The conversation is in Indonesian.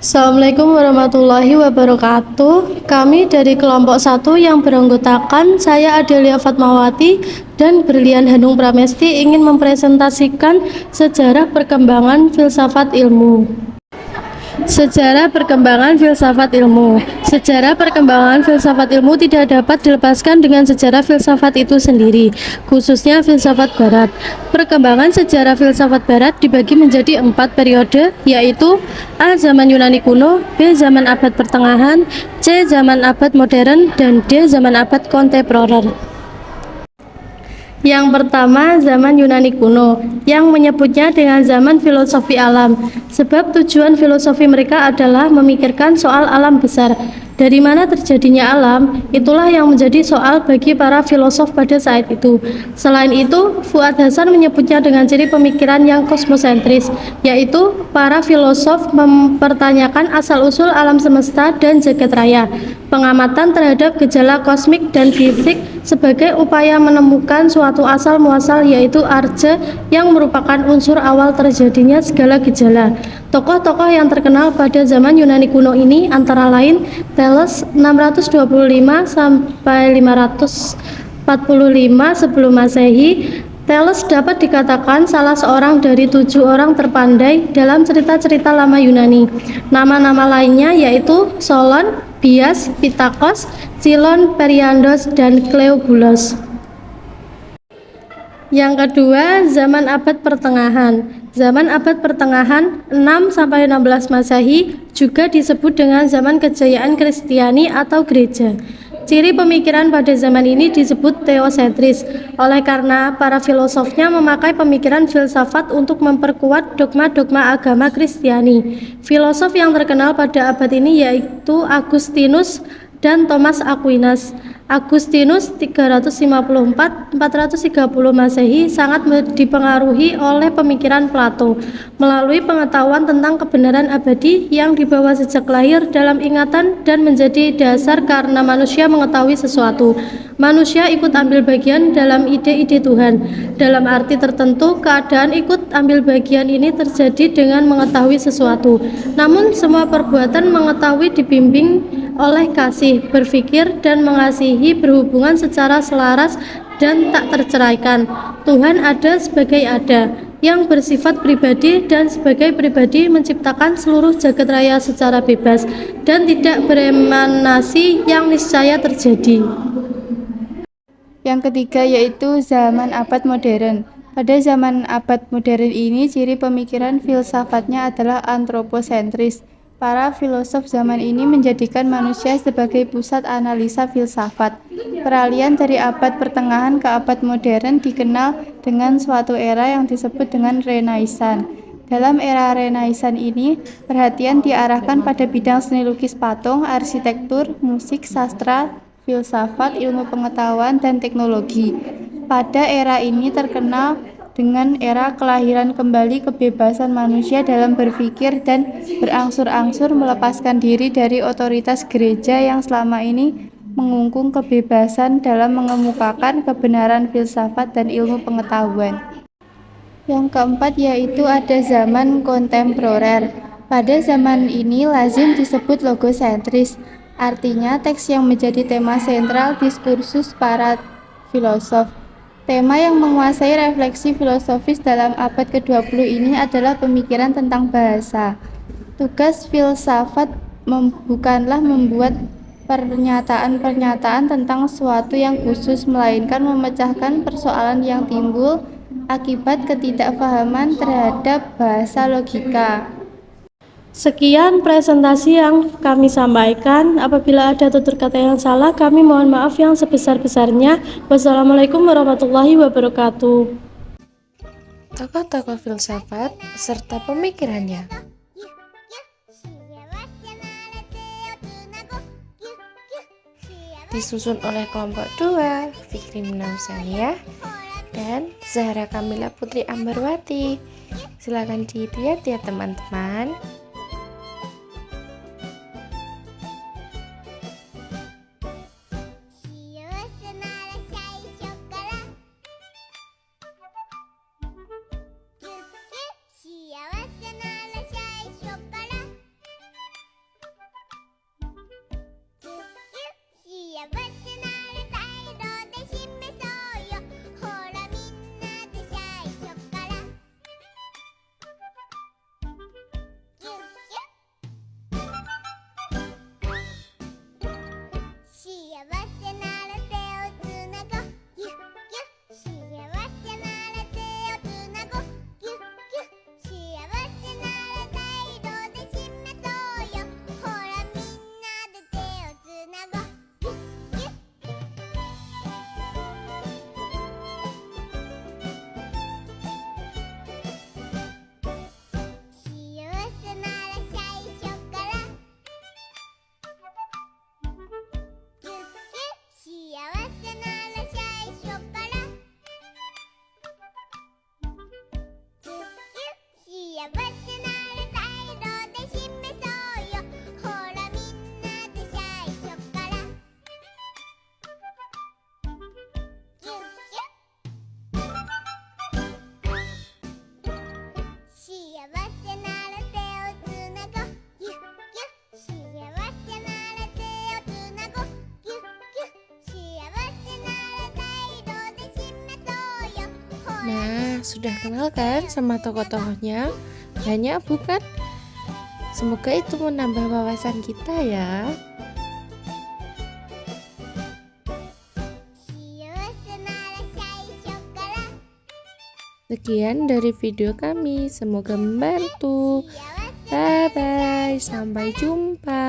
Assalamualaikum warahmatullahi wabarakatuh. Kami dari kelompok 1 yang beranggotakan saya Adelia Fatmawati dan Berlian Hanung Pramesti ingin mempresentasikan sejarah perkembangan filsafat ilmu. Sejarah perkembangan filsafat ilmu. Sejarah perkembangan filsafat ilmu tidak dapat dilepaskan dengan sejarah filsafat itu sendiri, khususnya filsafat barat. Perkembangan sejarah filsafat barat dibagi menjadi 4 periode, yaitu A. Zaman Yunani kuno, B. Zaman abad pertengahan, C. Zaman abad modern, dan D. Zaman abad kontemporer. Yang pertama, zaman Yunani kuno, yang menyebutnya dengan zaman filosofi alam, sebab tujuan filosofi mereka adalah memikirkan soal alam besar. Dari mana terjadinya alam, itulah yang menjadi soal bagi para filosof pada saat itu. Selain itu, Fuad Hasan menyebutnya dengan ciri pemikiran yang kosmosentris, yaitu para filosof mempertanyakan asal-usul alam semesta dan jagat raya, pengamatan terhadap gejala kosmik dan fisik sebagai upaya menemukan suatu asal-muasal, yaitu arca yang merupakan unsur awal terjadinya segala gejala. Tokoh-tokoh yang terkenal pada zaman Yunani kuno ini antara lain Thales 625 sampai 545 sebelum Masehi. Thales dapat dikatakan salah seorang dari 7 orang terpandai dalam cerita-cerita lama Yunani. Nama-nama lainnya yaitu Solon, Bias, Pitakos, Cylon, Periandos, dan Cleobulus. Yang kedua, zaman abad pertengahan. Zaman abad pertengahan 6-16 Masehi juga disebut dengan zaman kejayaan Kristiani atau gereja. Ciri pemikiran pada zaman ini disebut teosentris, oleh karena para filosofnya memakai pemikiran filsafat untuk memperkuat dogma-dogma agama Kristiani. Filosof yang terkenal pada abad ini yaitu Agustinus dan Thomas Aquinas. Agustinus 354-430 Masehi sangat dipengaruhi oleh pemikiran Plato melalui pengetahuan tentang kebenaran abadi yang dibawa sejak lahir dalam ingatan dan menjadi dasar karena manusia mengetahui sesuatu. Manusia ikut ambil bagian dalam ide-ide Tuhan. Dalam arti tertentu, keadaan ikut ambil bagian ini terjadi dengan mengetahui sesuatu. Namun semua perbuatan mengetahui dibimbing oleh kasih, berpikir dan mengasihi berhubungan secara selaras dan tak terceraikan. Tuhan ada sebagai ada, yang bersifat pribadi dan sebagai pribadi menciptakan seluruh jagat raya secara bebas dan tidak beremanasi yang niscaya terjadi. Yang ketiga yaitu zaman abad modern. Pada zaman abad modern ini ciri pemikiran filsafatnya adalah antroposentris. Para filosof zaman ini menjadikan manusia sebagai pusat analisa filsafat. Peralihan dari abad pertengahan ke abad modern dikenal dengan suatu era yang disebut dengan Renaissance. Dalam era Renaissance ini, perhatian diarahkan pada bidang seni lukis patung, arsitektur, musik, sastra, filsafat, ilmu pengetahuan, dan teknologi. Pada era ini terkenal dengan era kelahiran kembali kebebasan manusia dalam berpikir dan berangsur-angsur melepaskan diri dari otoritas gereja yang selama ini mengungkung kebebasan dalam mengemukakan kebenaran filsafat dan ilmu pengetahuan. Yang keempat yaitu ada zaman kontemporer. Pada zaman ini lazim disebut logosentris, artinya teks yang menjadi tema sentral diskursus para filosof. Tema yang menguasai refleksi filosofis dalam abad ke-20 ini adalah pemikiran tentang bahasa. Tugas filsafat bukanlah membuat pernyataan-pernyataan tentang sesuatu yang khusus, melainkan memecahkan persoalan yang timbul akibat ketidakpahaman terhadap bahasa logika. Sekian presentasi yang kami sampaikan. Apabila ada tutur kata yang salah, kami mohon maaf yang sebesar-besarnya. Wassalamualaikum warahmatullahi wabarakatuh. Tokoh-tokoh filsafat serta pemikirannya. Disusun oleh kelompok 2, Fikri Munausania dan Zahra Kamila Putri Ambarwati. Silakan dilihat ya teman-teman. Nah, sudah kenal kan sama tokoh-tokohnya? Banyak bukan? Semoga itu menambah wawasan kita ya. Sekian dari video kami, semoga membantu. Bye bye, sampai jumpa.